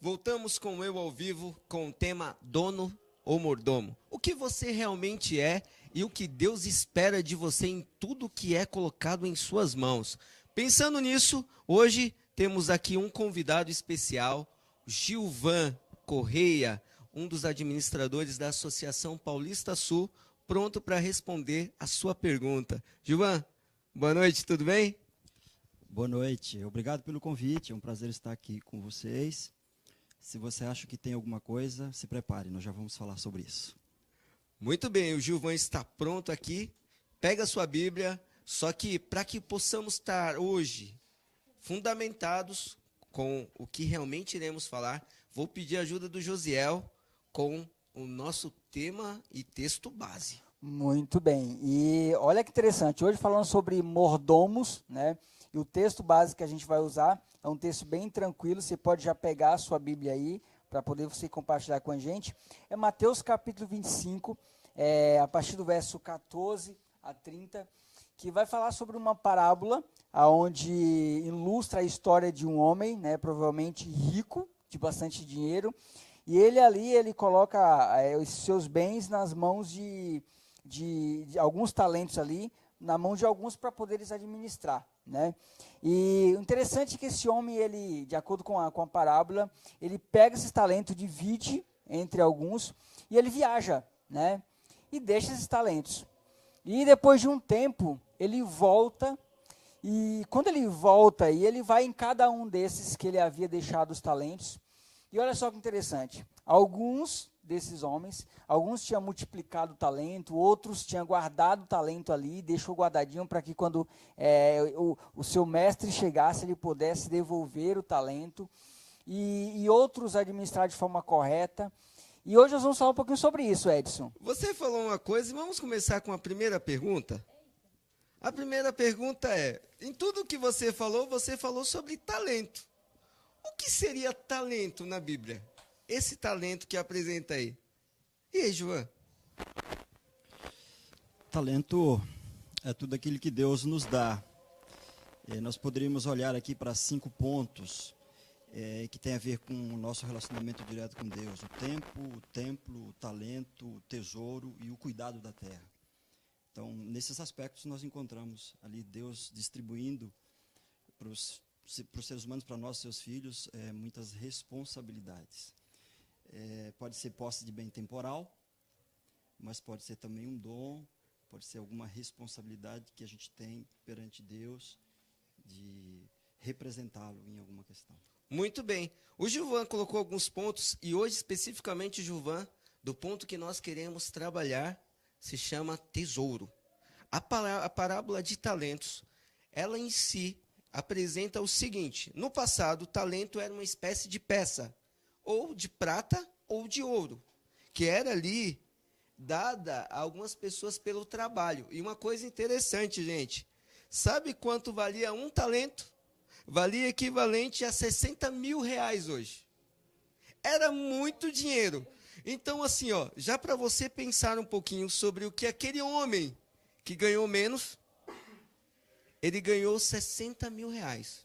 Voltamos com o Eu ao Vivo com o tema Dono ou Mordomo. O que você realmente é e o que Deus espera de você em tudo que é colocado em suas mãos. Pensando nisso, hoje temos aqui um convidado especial, Gilvan Correia, um dos administradores da Associação Paulista Sul, pronto para responder a sua pergunta. Gilvan, boa noite, tudo bem? Boa noite, obrigado pelo convite, é um prazer estar aqui com vocês. Se você acha que tem alguma coisa, se prepare, nós já vamos falar sobre isso. Muito bem, o Gilvan está pronto aqui. Pega a sua Bíblia, só que para que possamos estar hoje fundamentados com o que realmente iremos falar, vou pedir a ajuda do Josiel com o nosso tema e texto base. Muito bem. E olha que interessante, hoje falando sobre mordomos, né? E o texto base que a gente vai usar é um texto bem tranquilo, você pode já pegar a sua Bíblia aí, para poder você compartilhar com a gente. É Mateus capítulo 25, a partir do verso 14 a 30, que vai falar sobre uma parábola, onde ilustra a história de um homem, né, provavelmente rico, de bastante dinheiro, e ele coloca os seus bens nas mãos de alguns talentos ali, na mão de alguns para poderes administrar, né? E o interessante é que esse homem, ele, de acordo com a parábola, ele pega esses talentos, divide entre alguns e ele viaja, né? E deixa esses talentos. E depois de um tempo, ele volta e quando ele volta, ele vai em cada um desses que ele havia deixado os talentos. E olha só que interessante, alguns desses homens, alguns tinham multiplicado o talento, outros tinham guardado o talento ali, deixou guardadinho para que quando o seu mestre chegasse, ele pudesse devolver o talento, e outros administrar de forma correta. E hoje nós vamos falar um pouquinho sobre isso, Edson. Você falou uma coisa e vamos começar com a primeira pergunta? A primeira pergunta é, em tudo que você falou sobre talento. O que seria talento na Bíblia? Esse talento que apresenta aí. E aí, João? Talento é tudo aquilo que Deus nos dá. Nós poderíamos olhar aqui para 5 pontos que tem a ver com o nosso relacionamento direto com Deus. O tempo, o templo, o talento, o tesouro e o cuidado da terra. Então, nesses aspectos nós encontramos ali Deus distribuindo para os seres humanos, para nós, seus filhos, muitas responsabilidades. Pode ser posse de bem temporal, mas pode ser também um dom, pode ser alguma responsabilidade que a gente tem perante Deus de representá-lo em alguma questão. Muito bem. O Gilvan colocou alguns pontos e hoje especificamente, Gilvan, do ponto que nós queremos trabalhar, se chama tesouro. A parábola de talentos, ela em si apresenta o seguinte: no passado, o talento era uma espécie de peça, ou de prata ou de ouro, que era ali dada a algumas pessoas pelo trabalho. E uma coisa interessante, gente, sabe quanto valia um talento? Valia equivalente a 60 mil reais hoje. Era muito dinheiro. Então, assim, já para você pensar um pouquinho sobre o que aquele homem que ganhou menos, ele ganhou 60 mil reais.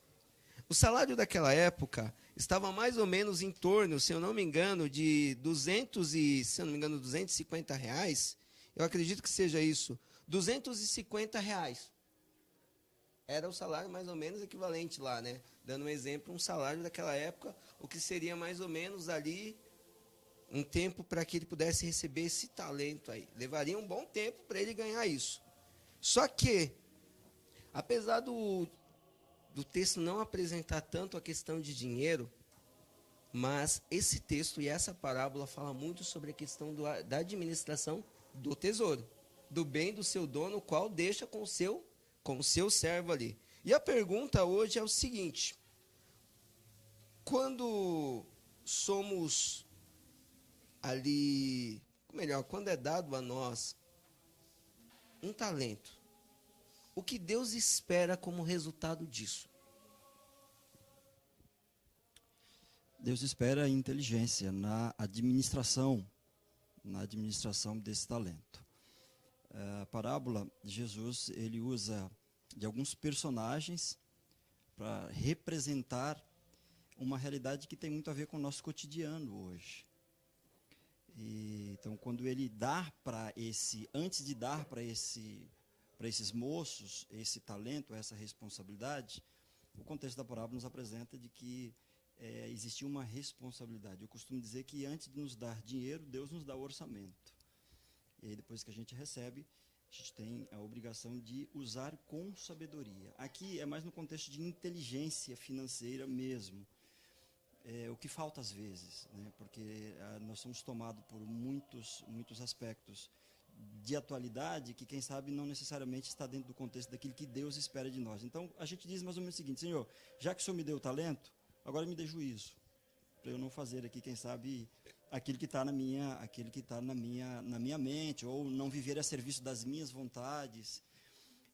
O salário daquela época estava mais ou menos em torno, se eu não me engano, de 250 reais. Eu acredito que seja isso. 250 reais. Era o salário mais ou menos equivalente lá, né? Dando um exemplo, um salário daquela época, o que seria mais ou menos ali um tempo para que ele pudesse receber esse talento aí. Levaria um bom tempo para ele ganhar isso. Só que, apesar do texto não apresentar tanto a questão de dinheiro, mas esse texto e essa parábola fala muito sobre a questão da administração do tesouro, do bem do seu dono, o qual deixa com o seu servo ali. E a pergunta hoje é o seguinte: quando somos ali, melhor, quando é dado a nós um talento, o que Deus espera como resultado disso? Deus espera inteligência na administração desse talento. A parábola de Jesus, ele usa de alguns personagens para representar uma realidade que tem muito a ver com o nosso cotidiano hoje. Então, quando ele dá antes de dar para esses moços esse talento, essa responsabilidade, o contexto da parábola nos apresenta de que existia uma responsabilidade. Eu costumo dizer que antes de nos dar dinheiro, Deus nos dá o orçamento. E aí, depois que a gente recebe, a gente tem a obrigação de usar com sabedoria. Aqui é mais no contexto de inteligência financeira mesmo. O que falta às vezes, né? Porque nós somos tomados por muitos aspectos de atualidade que, quem sabe, não necessariamente está dentro do contexto daquilo que Deus espera de nós. Então, a gente diz mais ou menos o seguinte: Senhor, já que o Senhor me deu talento, agora me dê juízo, para eu não fazer aqui, quem sabe, aquilo que está na minha mente, ou não viver a serviço das minhas vontades.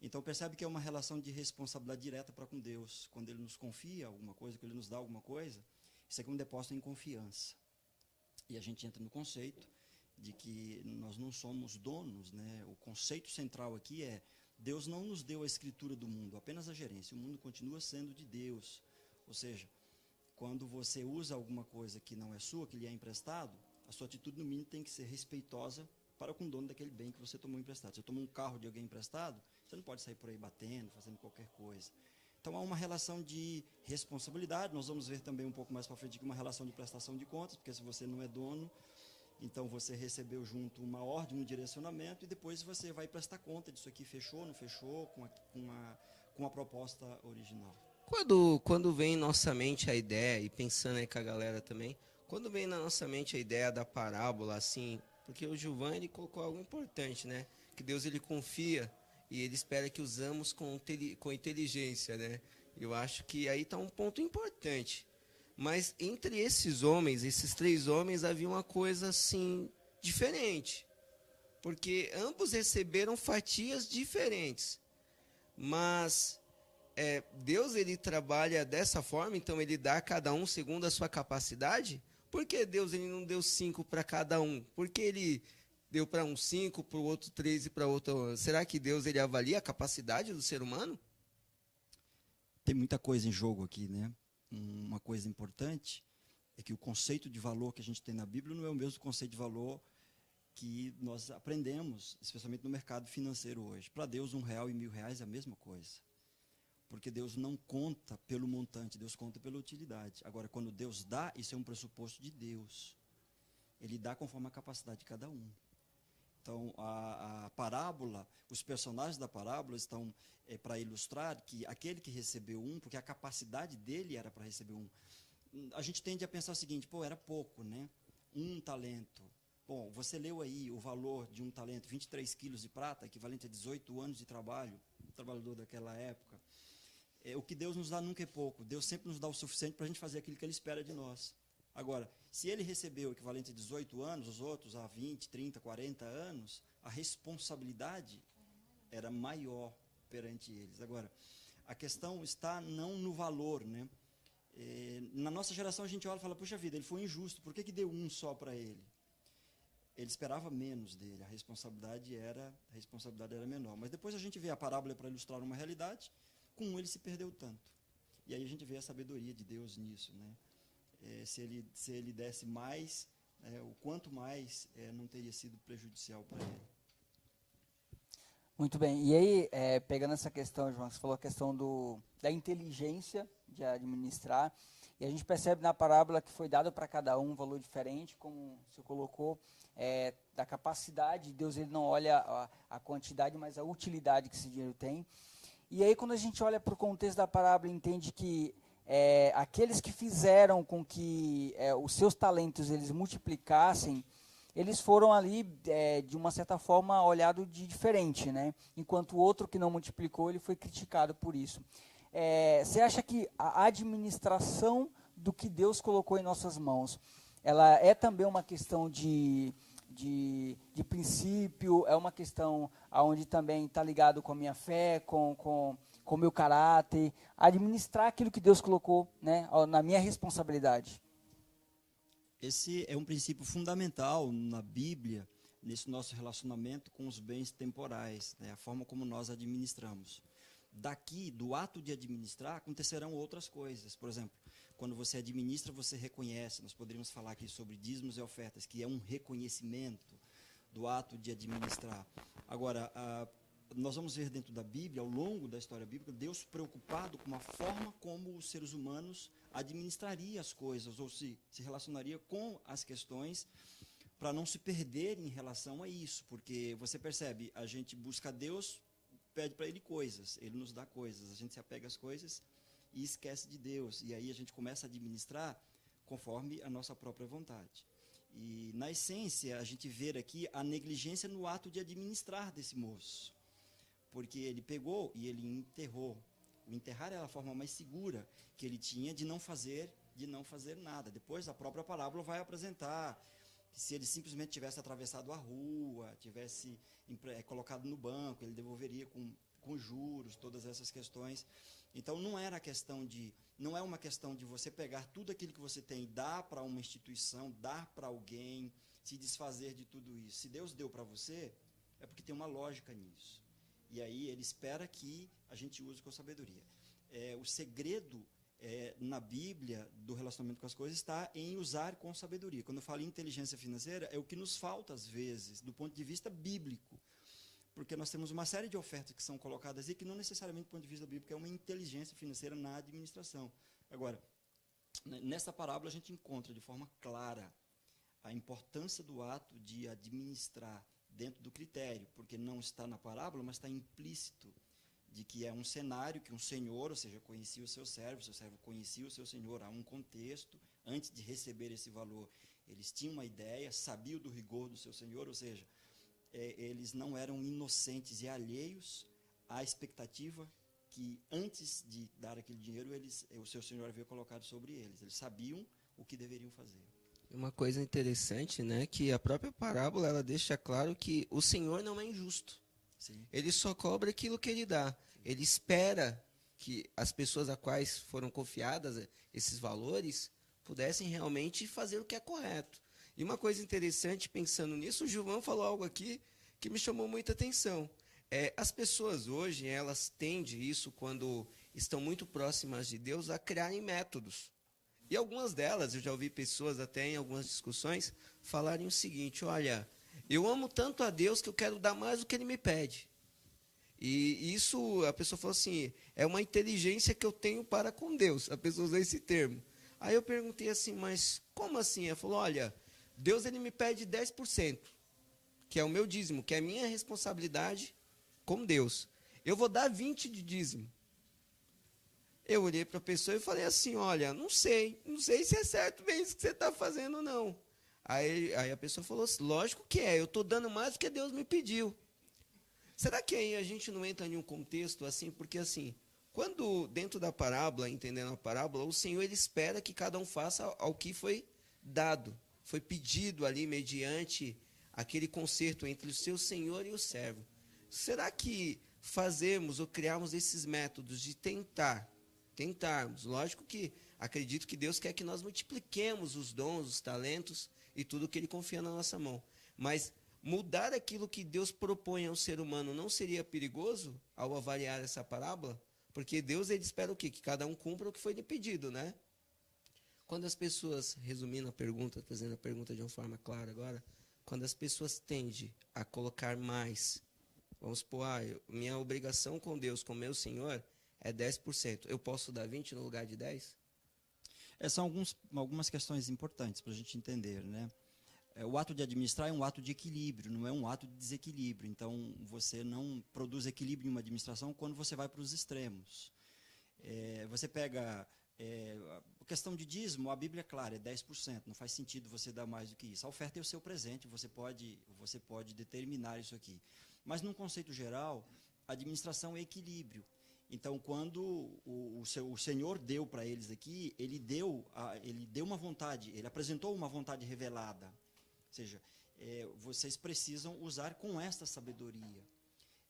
Então, percebe que é uma relação de responsabilidade direta para com Deus. Quando Ele nos confia alguma coisa, quando Ele nos dá alguma coisa, isso aqui é um depósito em confiança. E a gente entra no conceito de que nós não somos donos, né? O conceito central aqui é: Deus não nos deu a escritura do mundo, apenas a gerência. O mundo continua sendo de Deus. Ou seja, quando você usa alguma coisa que não é sua, que lhe é emprestado, a sua atitude, no mínimo, tem que ser respeitosa para com o dono daquele bem que você tomou emprestado. Se você tomou um carro de alguém emprestado, você não pode sair por aí batendo, fazendo qualquer coisa. Então, há uma relação de responsabilidade. Nós vamos ver também um pouco mais para frente que uma relação de prestação de contas, porque se você não é dono, então você recebeu junto uma ordem, um direcionamento, e depois você vai prestar conta disso aqui, fechou, não fechou, com a proposta original. Quando vem em nossa mente a ideia, e pensando aí com a galera também, quando vem na nossa mente a ideia da parábola, assim, porque o Gilvan, ele colocou algo importante, né? Que Deus, ele confia e ele espera que usamos com inteligência, né? Eu acho que aí está um ponto importante. Mas entre esses homens, esses 3 homens, havia uma coisa, assim, diferente. Porque ambos receberam fatias diferentes. Mas Deus, ele trabalha dessa forma, então ele dá a cada um segundo a sua capacidade. Por que Deus, ele não deu 5 para cada um? Por que ele deu para um 5, para o outro 3 e para outro 1? Será que Deus, ele avalia a capacidade do ser humano? Tem muita coisa em jogo aqui, né? Uma coisa importante é que o conceito de valor que a gente tem na Bíblia não é o mesmo conceito de valor que nós aprendemos, especialmente no mercado financeiro hoje. Para Deus, R$1 e R$1.000 é a mesma coisa. Porque Deus não conta pelo montante, Deus conta pela utilidade. Agora, quando Deus dá, isso é um pressuposto de Deus. Ele dá conforme a capacidade de cada um. Então, a parábola, os personagens da parábola estão para ilustrar que aquele que recebeu um, porque a capacidade dele era para receber um. A gente tende a pensar o seguinte: era pouco, né? 1 talento. Bom, você leu aí o valor de 1 talento, 23 quilos de prata, equivalente a 18 anos de trabalho, trabalhador daquela época. O que Deus nos dá nunca é pouco. Deus sempre nos dá o suficiente para a gente fazer aquilo que Ele espera de nós. Agora, se ele recebeu o equivalente a 18 anos, os outros a 20, 30, 40 anos, a responsabilidade era maior perante eles. Agora, a questão está não no valor, né? Na nossa geração a gente olha e fala: puxa vida, ele foi injusto, por que deu um só para ele? Ele esperava menos dele, a responsabilidade era menor. Mas depois a gente vê a parábola para ilustrar uma realidade: com um ele se perdeu tanto. E aí a gente vê a sabedoria de Deus nisso, né? Se ele desse mais, o quanto mais não teria sido prejudicial para ele. Muito bem. E aí, pegando essa questão, João, você falou a questão da inteligência de administrar, e a gente percebe na parábola que foi dado para cada um valor diferente, como você colocou, da capacidade. Deus, ele não olha a quantidade, mas a utilidade que esse dinheiro tem. E aí, quando a gente olha para o contexto da parábola, entende que aqueles que fizeram com que os seus talentos eles multiplicassem, eles foram ali, de uma certa forma, olhado de diferente, né? Enquanto o outro que não multiplicou, ele foi criticado por isso. Você acha que a administração do que Deus colocou em nossas mãos, ela é também uma questão de princípio, é uma questão onde também está ligado com a minha fé, com o meu caráter, administrar aquilo que Deus colocou, né, na minha responsabilidade? Esse é um princípio fundamental na Bíblia, nesse nosso relacionamento com os bens temporais, né, a forma como nós administramos. daqui, do ato de administrar, acontecerão outras coisas. Por exemplo, quando você administra, você reconhece. Nós poderíamos falar aqui sobre dízimos e ofertas, que é um reconhecimento do ato de administrar. Agora, nós vamos ver dentro da Bíblia, ao longo da história bíblica, Deus preocupado com a forma como os seres humanos administrariam as coisas, ou se relacionaria com as questões, para não se perder em relação a isso. Porque você percebe, a gente busca Deus, pede para Ele coisas, Ele nos dá coisas, a gente se apega às coisas e esquece de Deus. E aí a gente começa a administrar conforme a nossa própria vontade. E, na essência, a gente vê aqui a negligência no ato de administrar desse moço. Porque ele pegou e ele enterrou. O enterrar era a forma mais segura que ele tinha de não fazer nada. Depois, a própria parábola vai apresentar que se ele simplesmente tivesse atravessado a rua, tivesse colocado no banco, ele devolveria com juros, todas essas questões. Então, não é uma questão de você pegar tudo aquilo que você tem e dar para uma instituição, dar para alguém, se desfazer de tudo isso. Se Deus deu para você, é porque tem uma lógica nisso. E aí ele espera que a gente use com sabedoria. O segredo na Bíblia do relacionamento com as coisas está em usar com sabedoria. Quando eu falo em inteligência financeira, é o que nos falta às vezes, do ponto de vista bíblico. Porque nós temos uma série de ofertas que são colocadas aí que não necessariamente do ponto de vista bíblico é uma inteligência financeira na administração. Agora, nessa parábola a gente encontra de forma clara a importância do ato de administrar dentro do critério, porque não está na parábola, mas está implícito de que é um cenário que um senhor, ou seja, conhecia o seu servo conhecia o seu senhor, há um contexto, antes de receber esse valor, eles tinham uma ideia, sabiam do rigor do seu senhor, ou seja, eles não eram inocentes e alheios à expectativa que antes de dar aquele dinheiro, o seu senhor havia colocado sobre eles sabiam o que deveriam fazer. Uma coisa interessante, né, que a própria parábola ela deixa claro que o Senhor não é injusto. Sim. Ele só cobra aquilo que ele dá. Ele espera que as pessoas a quais foram confiadas esses valores pudessem realmente fazer o que é correto. E uma coisa interessante, pensando nisso, o Gilvão falou algo aqui que me chamou muita atenção. As pessoas hoje, elas tendem isso, quando estão muito próximas de Deus, a criarem métodos. E algumas delas, eu já ouvi pessoas até em algumas discussões, falarem o seguinte: olha, eu amo tanto a Deus que eu quero dar mais do que Ele me pede. E isso, a pessoa falou assim, é uma inteligência que eu tenho para com Deus. A pessoa usou esse termo. Aí eu perguntei assim, mas como assim? Ela falou, olha, Deus ele me pede 10%, que é o meu dízimo, que é a minha responsabilidade com Deus. Eu vou dar 20% de dízimo. Eu olhei para a pessoa e falei assim, olha, não sei se é certo bem isso que você está fazendo, não. Aí a pessoa falou assim, lógico que é, eu estou dando mais do que Deus me pediu. Será que aí a gente não entra em um contexto assim, porque assim, quando dentro da parábola, entendendo a parábola, o Senhor ele espera que cada um faça ao que foi dado, foi pedido ali mediante aquele concerto entre o seu Senhor e o servo. Será que fazemos ou criarmos esses métodos de tentarmos, lógico que acredito que Deus quer que nós multipliquemos os dons, os talentos e tudo que Ele confia na nossa mão. Mas mudar aquilo que Deus propõe ao ser humano não seria perigoso ao avaliar essa parábola? Porque Deus ele espera o quê? Que cada um cumpra o que foi lhe pedido, né? Quando as pessoas, resumindo a pergunta, trazendo a pergunta de uma forma clara agora, quando as pessoas tendem a colocar mais, vamos supor, minha obrigação com Deus, com meu Senhor, é 10%. Eu posso dar 20% no lugar de 10%? São algumas questões importantes para a gente entender, né? O ato de administrar é um ato de equilíbrio, não é um ato de desequilíbrio. Então, você não produz equilíbrio em uma administração quando você vai para os extremos. Você pega a questão de dízimo, a Bíblia é clara, é 10%. Não faz sentido você dar mais do que isso. A oferta é o seu presente, você pode determinar isso aqui. Mas, num conceito geral, a administração é equilíbrio. Então, quando o Senhor deu para eles aqui, ele deu uma vontade, ele apresentou uma vontade revelada. Ou seja, vocês precisam usar com esta sabedoria.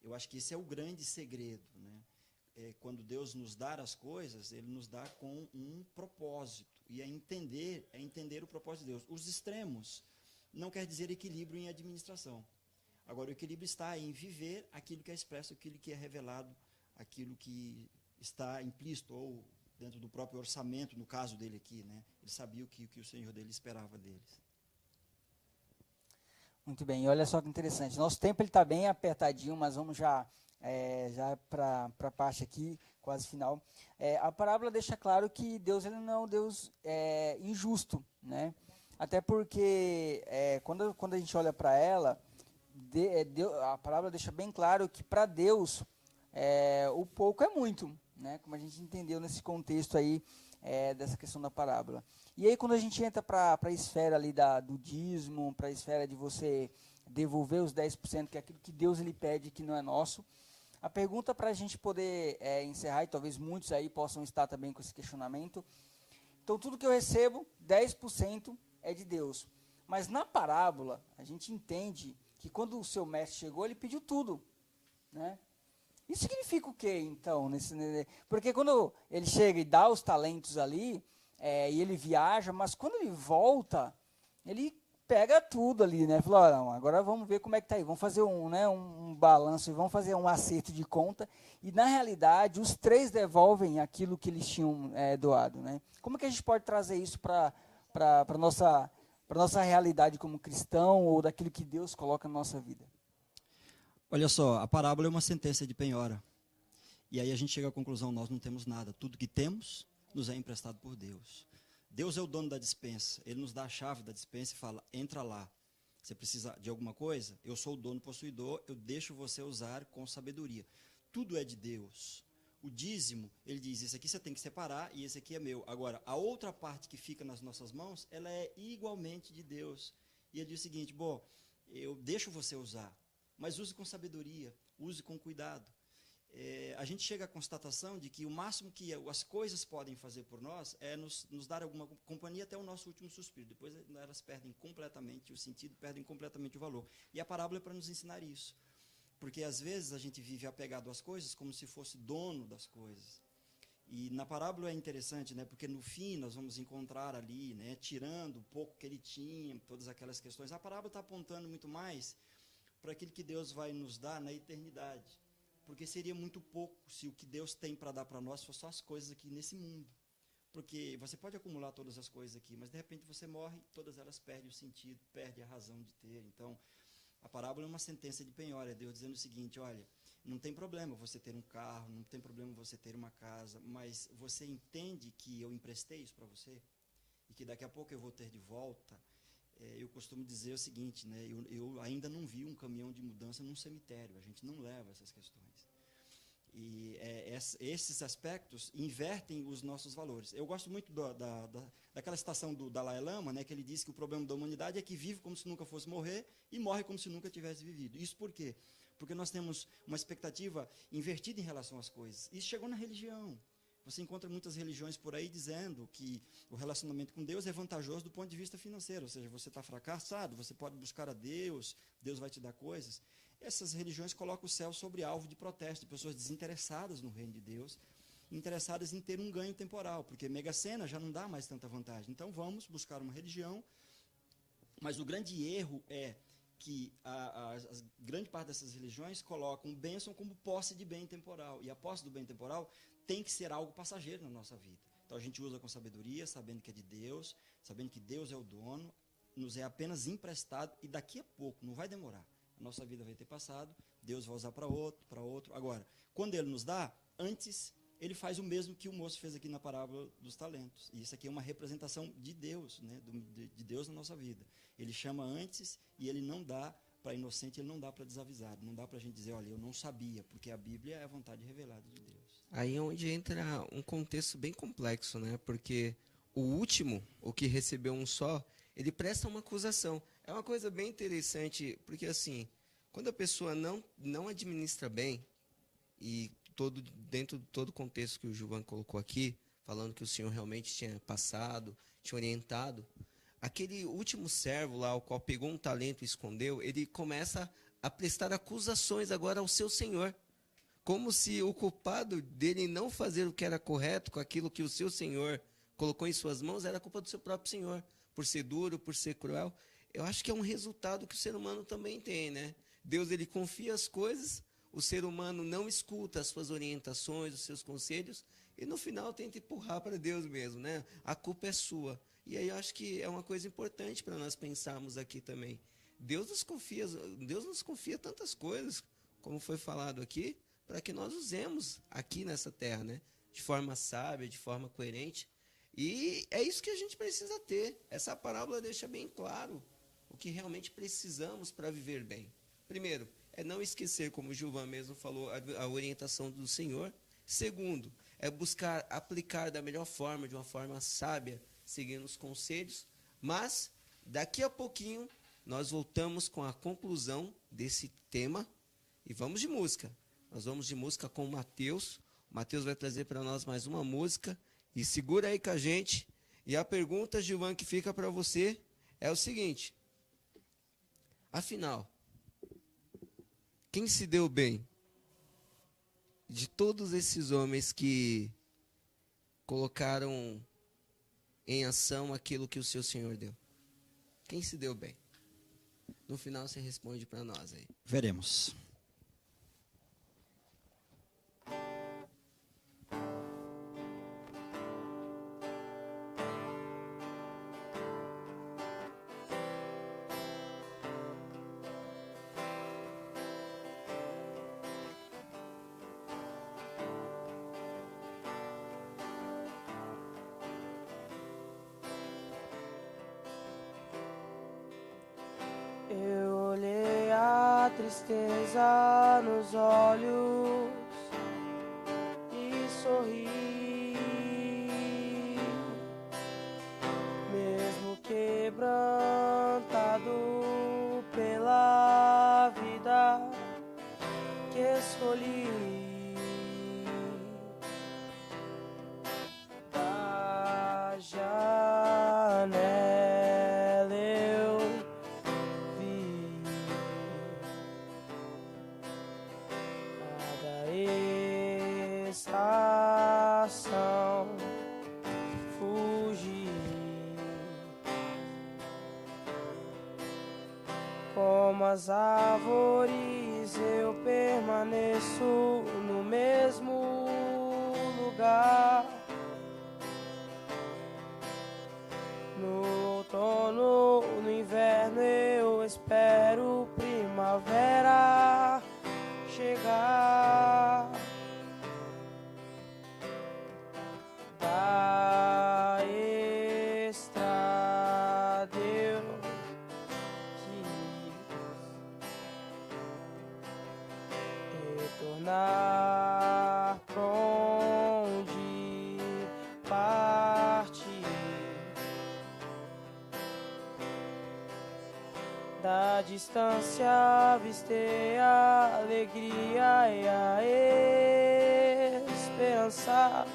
Eu acho que esse é o grande segredo, né? Quando Deus nos dá as coisas, Ele nos dá com um propósito. E é entender o propósito de Deus. Os extremos não quer dizer equilíbrio em administração. Agora, o equilíbrio está em viver aquilo que é expresso, aquilo que é revelado aquilo que está implícito ou dentro do próprio orçamento, no caso dele aqui, né? Ele sabia o que o Senhor dele esperava deles. Muito bem, e olha só que interessante. Nosso tempo está bem apertadinho, mas vamos já para a parte aqui, quase final. A parábola deixa claro que Deus ele não é um Deus injusto, né? Até porque quando a gente olha para ela, a parábola deixa bem claro que para Deus o pouco é muito, né? Como a gente entendeu nesse contexto aí dessa questão da parábola. E aí quando a gente entra para a esfera ali do dízimo, para a esfera de você devolver os 10%, que é aquilo que Deus ele pede que não é nosso, a pergunta para a gente poder encerrar, e talvez muitos aí possam estar também com esse questionamento, então tudo que eu recebo, 10% é de Deus. Mas na parábola, a gente entende que quando o seu mestre chegou, ele pediu tudo, né? Isso significa o quê, então? Porque quando ele chega e dá os talentos ali, e ele viaja, mas quando ele volta, ele pega tudo ali, né? Falou, não, agora vamos ver como é que tá aí, vamos fazer um balanço, vamos fazer um acerto de conta, e na realidade, os 3 devolvem aquilo que eles tinham doado, né? Como que a gente pode trazer isso para a nossa realidade como cristão, ou daquilo que Deus coloca na nossa vida? Olha só, a parábola é uma sentença de penhora. E aí a gente chega à conclusão, nós não temos nada. Tudo que temos nos é emprestado por Deus. Deus é o dono da despensa. Ele nos dá a chave da despensa e fala, entra lá. Você precisa de alguma coisa? Eu sou o dono possuidor, eu deixo você usar com sabedoria. Tudo é de Deus. O dízimo, ele diz, esse aqui você tem que separar e esse aqui é meu. Agora, a outra parte que fica nas nossas mãos, ela é igualmente de Deus. E ele diz o seguinte, bom, eu deixo você usar, mas use com sabedoria, use com cuidado. A gente chega à constatação de que o máximo que as coisas podem fazer por nós é nos dar alguma companhia até o nosso último suspiro. Depois elas perdem completamente o sentido, perdem completamente o valor. E a parábola é para nos ensinar isso. Porque às vezes a gente vive apegado às coisas como se fosse dono das coisas. E na parábola é interessante, né? Porque no fim nós vamos encontrar ali, né? Tirando o pouco que ele tinha, todas aquelas questões. A parábola está apontando muito mais para aquilo que Deus vai nos dar na eternidade. Porque seria muito pouco se o que Deus tem para dar para nós fosse só as coisas aqui nesse mundo. Porque você pode acumular todas as coisas aqui, mas de repente você morre e todas elas perdem o sentido, perdem a razão de ter. Então, a parábola é uma sentença de penhora, é Deus dizendo o seguinte, olha, não tem problema você ter um carro, não tem problema você ter uma casa, mas você entende que eu emprestei isso para você? E que daqui a pouco eu vou ter de volta? Eu costumo dizer o seguinte, né, eu ainda não vi um caminhão de mudança num cemitério, a gente não leva essas questões. E esses aspectos invertem os nossos valores. Eu gosto muito daquela citação do Dalai Lama, né, que ele diz que o problema da humanidade é que vive como se nunca fosse morrer e morre como se nunca tivesse vivido. Isso por quê? Porque nós temos uma expectativa invertida em relação às coisas. Isso chegou na religião. Você encontra muitas religiões por aí dizendo que o relacionamento com Deus é vantajoso do ponto de vista financeiro, ou seja, você está fracassado, você pode buscar a Deus, Deus vai te dar coisas. Essas religiões colocam o céu sobre alvo de protesto, de pessoas desinteressadas no reino de Deus, interessadas em ter um ganho temporal, porque Mega Sena já não dá mais tanta vantagem. Então vamos buscar uma religião, mas o grande erro é que a grande parte dessas religiões colocam bênção como posse de bem temporal, e a posse do bem temporal tem que ser algo passageiro na nossa vida. Então a gente usa com sabedoria, sabendo que é de Deus, sabendo que Deus é o dono, nos é apenas emprestado, e daqui a pouco, não vai demorar, a nossa vida vai ter passado, Deus vai usar para outro. Agora, quando Ele nos dá, antes Ele faz o mesmo que o moço fez aqui na parábola dos talentos. E isso aqui é uma representação de Deus, né? de Deus na nossa vida. Ele chama antes e Ele não dá para inocente, Ele não dá para desavisado. Não dá para a gente dizer, olha, eu não sabia, porque a Bíblia é a vontade revelada de Deus. Aí é onde entra um contexto bem complexo, né? Porque o último, o que recebeu um só, ele presta uma acusação. É uma coisa bem interessante, porque assim, quando a pessoa não administra bem, e dentro de todo o contexto que o Gilvan colocou aqui, falando que o Senhor realmente tinha passado, tinha orientado, aquele último servo lá, o qual pegou um talento e escondeu, ele começa a prestar acusações agora ao seu Senhor, como se o culpado dele não fazer o que era correto com aquilo que o seu Senhor colocou em suas mãos era culpa do seu próprio Senhor, por ser duro, por ser cruel. Eu acho que é um resultado que o ser humano também tem, né? Deus, ele confia as coisas, o ser humano não escuta as suas orientações, os seus conselhos, e no final tenta empurrar para Deus mesmo, né? A culpa é sua. E aí eu acho que é uma coisa importante para nós pensarmos aqui também. Deus nos confia tantas coisas, como foi falado aqui, para que nós usemos aqui nessa terra, né? De forma sábia, de forma coerente. E é isso que a gente precisa ter. Essa parábola deixa bem claro o que realmente precisamos para viver bem. Primeiro, é não esquecer, como o Gilvan mesmo falou, a orientação do Senhor. Segundo, é buscar aplicar da melhor forma, de uma forma sábia, seguindo os conselhos. Mas, daqui a pouquinho, nós voltamos com a conclusão desse tema e vamos de música. Nós vamos de música com o Mateus. O Mateus vai trazer para nós mais uma música. E segura aí com a gente. E a pergunta, Gilvan, que fica para você é o seguinte. Afinal, quem se deu bem de todos esses homens que colocaram em ação aquilo que o seu Senhor deu? Quem se deu bem? No final você responde para nós aí. Veremos. Eu olhei a tristeza nos olhos e sorri, mesmo quebrantado pela vida que escolhi. Da janela eu vi cada estação fugir, como as árvores eu permaneço no mesmo lugar. No outono, no inverno eu espero primavera chegar. Da estrada eu quis retornar pra onde parti. Da distância avistei a alegria e a esperança.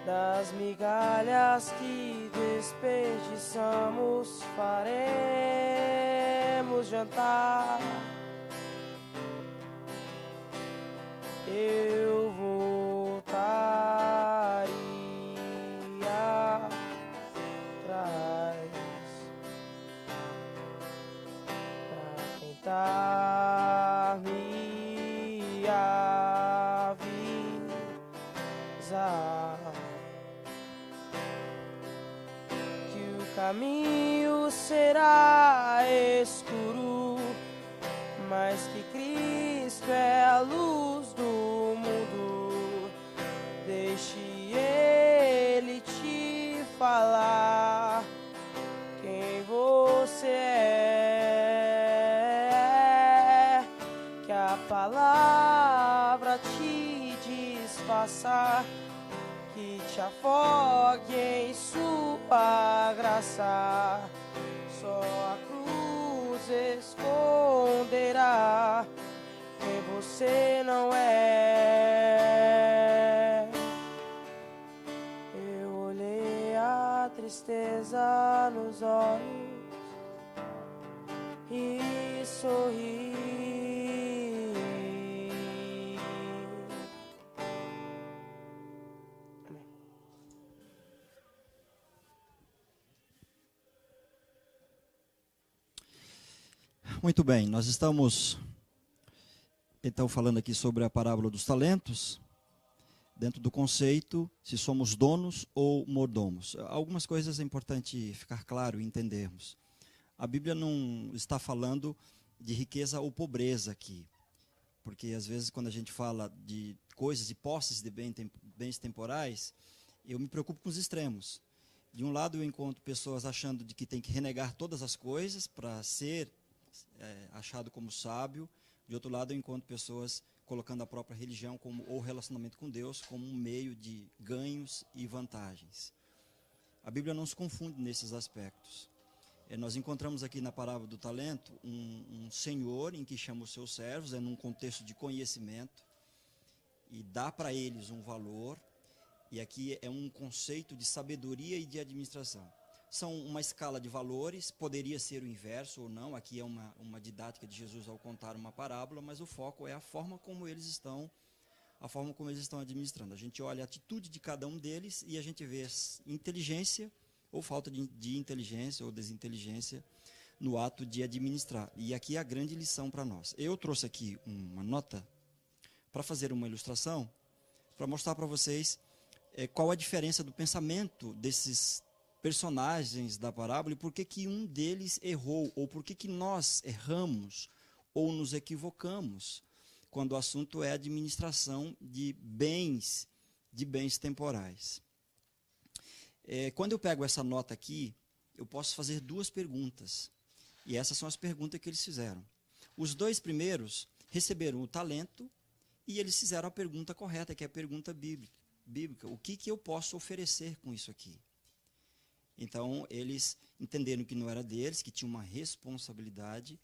Das migalhas que desperdiçamos faremos jantar. Eu voltaria atrás pra tentar me avisar que o caminho será escuro, mas que Cristo é a luz do mundo. Deixe Ele te falar quem você é, que a palavra te desfaça, que te afogue em sua graça. Só a cruz esconderá quem você não é. Eu olhei a tristeza nos olhos e sorri. Muito bem, nós estamos então falando aqui sobre a parábola dos talentos, dentro do conceito se somos donos ou mordomos. Algumas coisas é importante ficar claro e entendermos. A Bíblia não está falando de riqueza ou pobreza aqui, porque às vezes quando a gente fala de coisas e posses de bens temporais, eu me preocupo com os extremos. De um lado eu encontro pessoas achando de que tem que renegar todas as coisas para ser achado como sábio. De outro lado eu encontro pessoas colocando a própria religião ou relacionamento com Deus como um meio de ganhos e vantagens. A Bíblia não se confunde nesses aspectos. Nós encontramos aqui na parábola do talento um senhor em que chama os seus servos, num contexto de conhecimento, e dá para eles um valor, e aqui é um conceito de sabedoria e de administração. São uma escala de valores, poderia ser o inverso ou não, aqui é uma didática de Jesus ao contar uma parábola, mas o foco é a forma como eles estão administrando. A gente olha a atitude de cada um deles e a gente vê inteligência ou falta de inteligência ou desinteligência no ato de administrar. E aqui é a grande lição para nós. Eu trouxe aqui uma nota para fazer uma ilustração, para mostrar para vocês qual a diferença do pensamento desses personagens da parábola e por que um deles errou, ou por que nós erramos ou nos equivocamos quando o assunto é administração de bens temporais. Quando eu pego essa nota aqui, eu posso fazer duas perguntas, e essas são as perguntas que eles fizeram. Os dois primeiros receberam o talento e eles fizeram a pergunta correta, que é a pergunta bíblica. O que eu posso oferecer com isso aqui? Então, eles entenderam que não era deles, que tinha uma responsabilidade,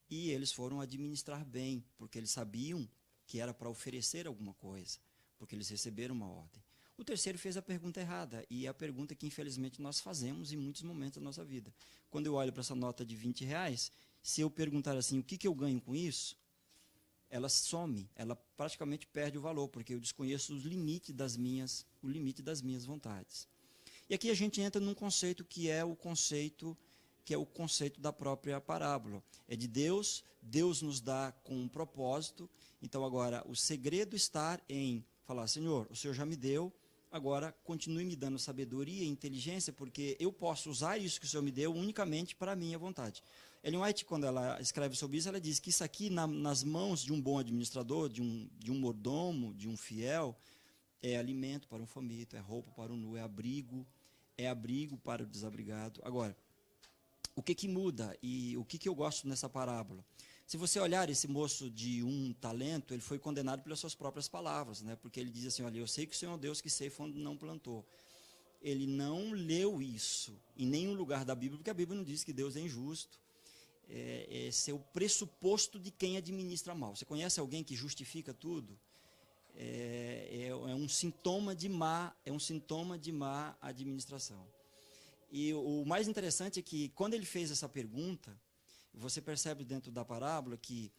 e eles foram administrar bem, porque eles sabiam que era para oferecer alguma coisa, porque eles receberam uma ordem. O terceiro fez a pergunta errada, e é a pergunta que infelizmente nós fazemos em muitos momentos da nossa vida. Quando eu olho para essa nota de R$20, se eu perguntar assim, o que eu ganho com isso? Ela some, ela praticamente perde o valor, porque eu desconheço o limite das minhas vontades. E aqui a gente entra num conceito que é o conceito da própria parábola. É de Deus, Deus nos dá com um propósito. Então agora o segredo está em falar, Senhor, o Senhor já me deu, agora continue me dando sabedoria e inteligência, porque eu posso usar isso que o Senhor me deu unicamente para a minha vontade. Ellen White, quando ela escreve sobre isso, ela diz que isso aqui nas mãos de um bom administrador, de um mordomo, de um fiel, é alimento para um faminto, é roupa para o nu, é abrigo para o desabrigado. Agora, o que muda e o que eu gosto nessa parábola? Se você olhar esse moço de um talento, ele foi condenado pelas suas próprias palavras, né? Porque ele diz assim, olha, eu sei que o Senhor é um Deus que ceifa onde não plantou. Ele não leu isso em nenhum lugar da Bíblia, porque a Bíblia não diz que Deus é injusto. Esse é o pressuposto de quem administra mal. Você conhece alguém que justifica tudo? É um sintoma de má administração. E o mais interessante é que quando ele fez essa pergunta, você percebe dentro da parábola que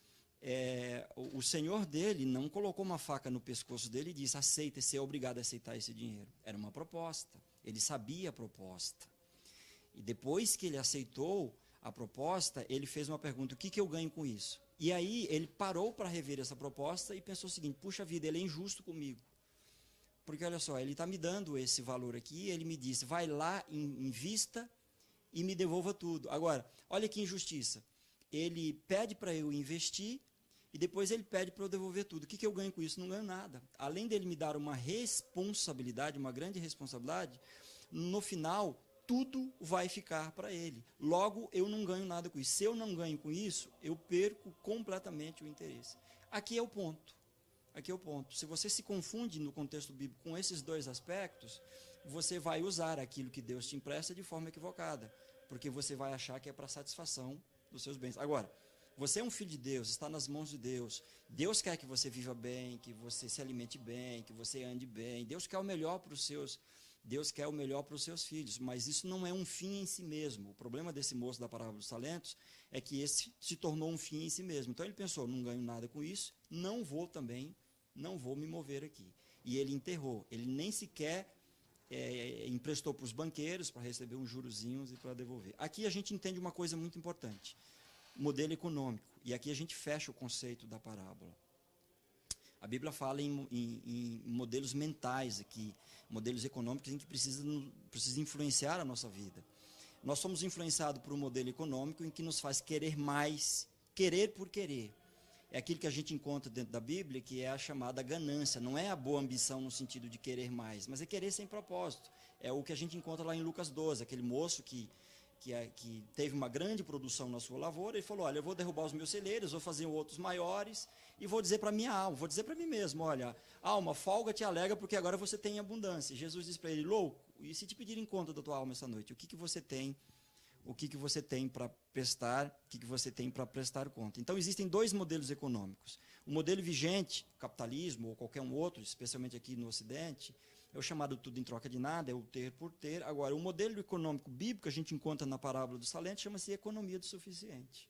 o senhor dele não colocou uma faca no pescoço dele e disse, aceita, você é obrigado a aceitar esse dinheiro. Era uma proposta, ele sabia a proposta. E depois que ele aceitou a proposta, ele fez uma pergunta, o que eu ganho com isso? E aí ele parou para rever essa proposta e pensou o seguinte, puxa vida, ele é injusto comigo. Porque olha só, ele está me dando esse valor aqui, ele me disse, vai lá, invista e me devolva tudo. Agora, olha que injustiça. Ele pede para eu investir e depois ele pede para eu devolver tudo. O que eu ganho com isso? Não ganho nada. Além dele me dar uma responsabilidade, uma grande responsabilidade, no final, tudo vai ficar para ele. Logo, eu não ganho nada com isso. Se eu não ganho com isso, eu perco completamente o interesse. Aqui é o ponto. Se você se confunde no contexto bíblico com esses dois aspectos, você vai usar aquilo que Deus te empresta de forma equivocada, porque você vai achar que é para satisfação dos seus bens. Agora, você é um filho de Deus, está nas mãos de Deus. Deus quer que você viva bem, que você se alimente bem, que você ande bem. Deus quer o melhor para os seus filhos, mas isso não é um fim em si mesmo. O problema desse moço da parábola dos talentos é que esse se tornou um fim em si mesmo. Então ele pensou, não ganho nada com isso, não vou me mover aqui. E ele enterrou, ele nem sequer emprestou para os banqueiros para receber uns jurozinhos e para devolver. Aqui a gente entende uma coisa muito importante. modelo econômico. E aqui a gente fecha o conceito da parábola. A Bíblia fala em modelos mentais aqui, modelos econômicos em que precisa influenciar a nossa vida. Nós somos influenciados por um modelo econômico em que nos faz querer mais, querer por querer. É aquilo que a gente encontra dentro da Bíblia, que é a chamada ganância. Não é a boa ambição no sentido de querer mais, mas é querer sem propósito. É o que a gente encontra lá em Lucas 12, aquele moço que teve uma grande produção na sua lavoura, e falou, olha, eu vou derrubar os meus celeiros, vou fazer outros maiores, e vou dizer para minha alma, vou dizer para mim mesmo, olha, alma, folga te alega, porque agora você tem abundância. E Jesus disse para ele, louco, e se te pedirem conta da tua alma essa noite, o que você tem para prestar, o que você tem para prestar conta. Então, existem dois modelos econômicos. O modelo vigente, capitalismo ou qualquer um outro, especialmente aqui no Ocidente, é o chamado tudo em troca de nada, é o ter por ter. Agora, o modelo econômico bíblico que a gente encontra na parábola dos talentos chama-se economia do suficiente.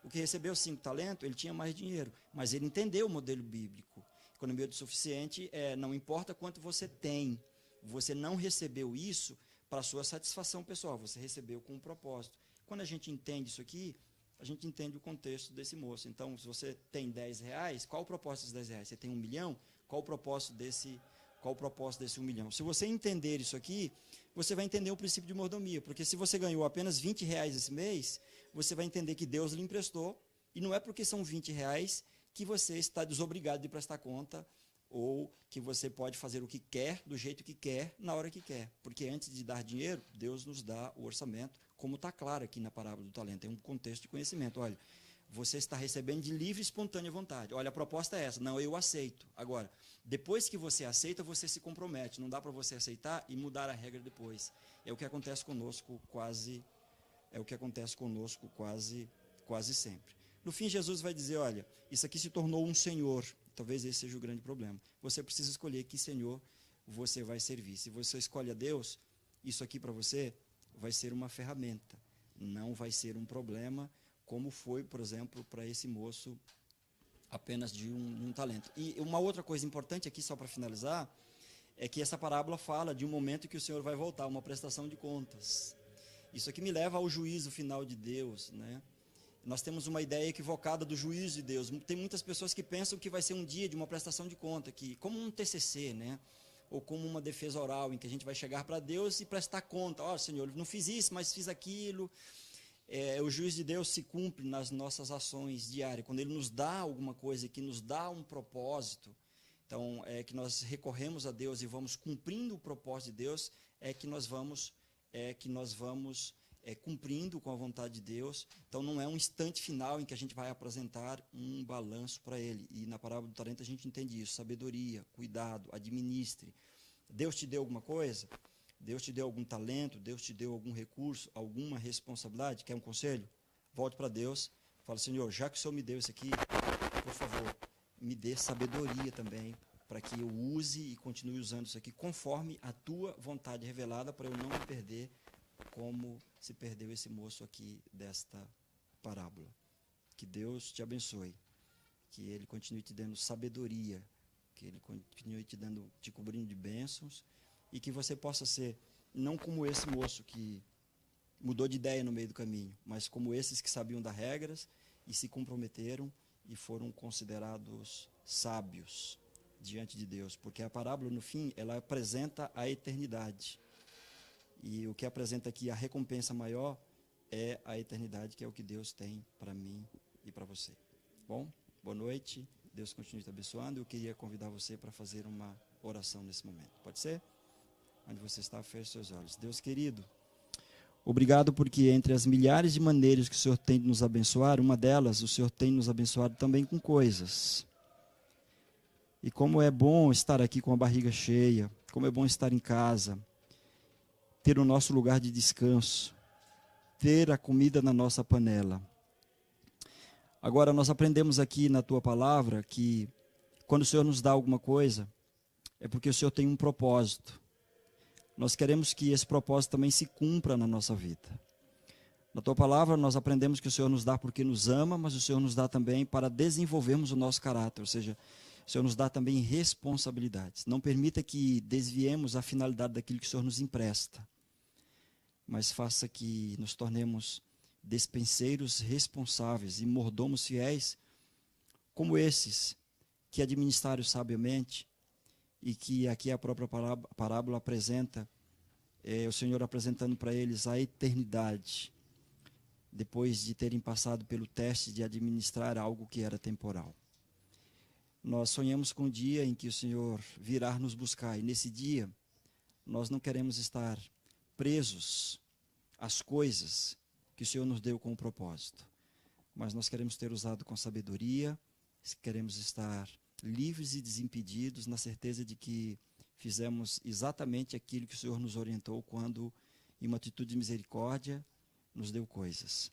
O que recebeu 5 talentos, ele tinha mais dinheiro, mas ele entendeu o modelo bíblico. Economia do suficiente não importa quanto você tem, você não recebeu isso para a sua satisfação pessoal, você recebeu com um propósito. Quando a gente entende isso aqui, a gente entende o contexto desse moço. Então, se você tem R$10, qual o propósito desses R$10? Você tem 1 milhão? Qual o propósito desse 1 milhão? Se você entender isso aqui, você vai entender o princípio de mordomia, porque se você ganhou apenas R$20 esse mês, você vai entender que Deus lhe emprestou, e não é porque são R$20 que você está desobrigado de prestar conta, ou que você pode fazer o que quer, do jeito que quer, na hora que quer. Porque antes de dar dinheiro, Deus nos dá o orçamento, como está claro aqui na parábola do talento. Tem um contexto de conhecimento. Olha, você está recebendo de livre e espontânea vontade. Olha, a proposta é essa. Não, eu aceito. Agora, depois que você aceita, você se compromete. Não dá para você aceitar e mudar a regra depois. É o que acontece conosco quase sempre. No fim, Jesus vai dizer, olha, isso aqui se tornou um senhor. Talvez esse seja o grande problema. Você precisa escolher que senhor você vai servir. Se você escolhe a Deus, isso aqui para você vai ser uma ferramenta. Não vai ser um problema, como foi, por exemplo, para esse moço apenas de um talento. E uma outra coisa importante aqui, só para finalizar, é que essa parábola fala de um momento que o Senhor vai voltar, uma prestação de contas. Isso aqui me leva ao juízo final de Deus, né? Nós temos uma ideia equivocada do juízo de Deus. Tem muitas pessoas que pensam que vai ser um dia de uma prestação de conta, que, como um TCC, né? Ou como uma defesa oral, em que a gente vai chegar para Deus e prestar conta. Ó, Senhor, eu não fiz isso, mas fiz aquilo. O juízo de Deus se cumpre nas nossas ações diárias. Quando Ele nos dá alguma coisa, que nos dá um propósito, então, que nós recorremos a Deus e vamos cumprindo o propósito de Deus, que nós vamos cumprindo com a vontade de Deus. Então não é um instante final em que a gente vai apresentar um balanço para Ele. E na parábola do talento a gente entende isso: sabedoria, cuidado, administre. Deus te deu alguma coisa? Deus te deu algum talento? Deus te deu algum recurso? Alguma responsabilidade? Quer um conselho? Volte para Deus, fala, Senhor, já que o Senhor me deu isso aqui, por favor, me dê sabedoria também, para que eu use e continue usando isso aqui conforme a tua vontade revelada, para eu não me perder como se perdeu esse moço aqui desta parábola. Que Deus te abençoe, que Ele continue te dando sabedoria, que Ele continue te cobrindo de bênçãos, e que você possa ser, não como esse moço que mudou de ideia no meio do caminho, mas como esses que sabiam das regras e se comprometeram e foram considerados sábios diante de Deus, porque a parábola, no fim, ela apresenta a eternidade. E o que apresenta aqui a recompensa maior é a eternidade, que é o que Deus tem para mim e para você. Bom, boa noite, Deus continue te abençoando. Eu queria convidar você para fazer uma oração nesse momento. Pode ser? Onde você está, feche seus olhos. Deus querido, obrigado porque entre as milhares de maneiras que o Senhor tem de nos abençoar, uma delas, o Senhor tem nos abençoado também com coisas. E como é bom estar aqui com a barriga cheia, como é bom estar em casa, ter o nosso lugar de descanso, ter a comida na nossa panela. Agora, nós aprendemos aqui na Tua Palavra que quando o Senhor nos dá alguma coisa, é porque o Senhor tem um propósito. Nós queremos que esse propósito também se cumpra na nossa vida. Na Tua Palavra, nós aprendemos que o Senhor nos dá porque nos ama, mas o Senhor nos dá também para desenvolvermos o nosso caráter, ou seja, o Senhor nos dá também responsabilidades. Não permita que desviemos a finalidade daquilo que o Senhor nos empresta, mas faça que nos tornemos despenseiros responsáveis e mordomos fiéis, como esses que administraram sabiamente, e que aqui a própria parábola apresenta, o Senhor apresentando para eles a eternidade, depois de terem passado pelo teste de administrar algo que era temporal. Nós sonhamos com o dia em que o Senhor virá nos buscar, e nesse dia nós não queremos estar presos às coisas que o Senhor nos deu com o propósito, mas nós queremos ter usado com sabedoria, queremos estar livres e desimpedidos, na certeza de que fizemos exatamente aquilo que o Senhor nos orientou quando, em uma atitude de misericórdia, nos deu coisas.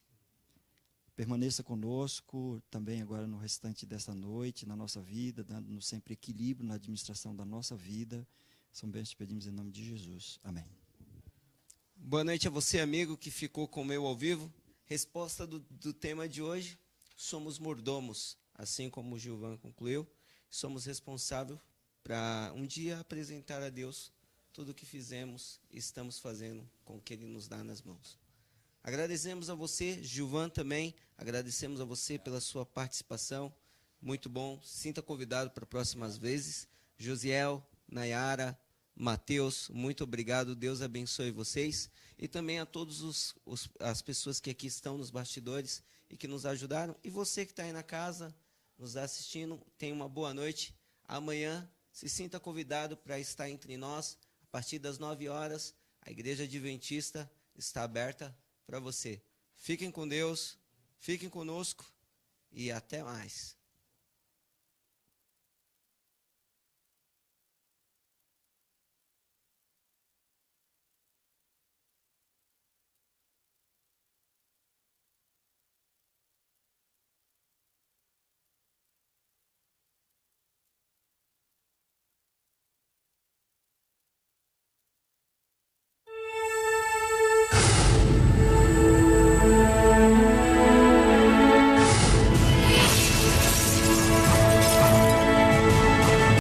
Permaneça conosco também agora no restante dessa noite, na nossa vida, dando-nos sempre equilíbrio na administração da nossa vida. São bênçãos que pedimos em nome de Jesus. Amém. Boa noite a você, amigo, que ficou com o meu ao vivo. Resposta do tema de hoje: somos mordomos, assim como o Gilvan concluiu. Somos responsáveis para um dia apresentar a Deus tudo o que fizemos e estamos fazendo com o que Ele nos dá nas mãos. Agradecemos a você, Gilvan, também. Agradecemos a você pela sua participação. Muito bom. Sinta convidado para próximas vezes. Josiel, Nayara, Mateus, muito obrigado. Deus abençoe vocês. E também a todas as pessoas que aqui estão nos bastidores e que nos ajudaram. E você que está aí na casa, nos assistindo, tenha uma boa noite. Amanhã, se sinta convidado para estar entre nós. A partir das 9 horas, a Igreja Adventista está aberta para você. Fiquem com Deus, fiquem conosco e até mais.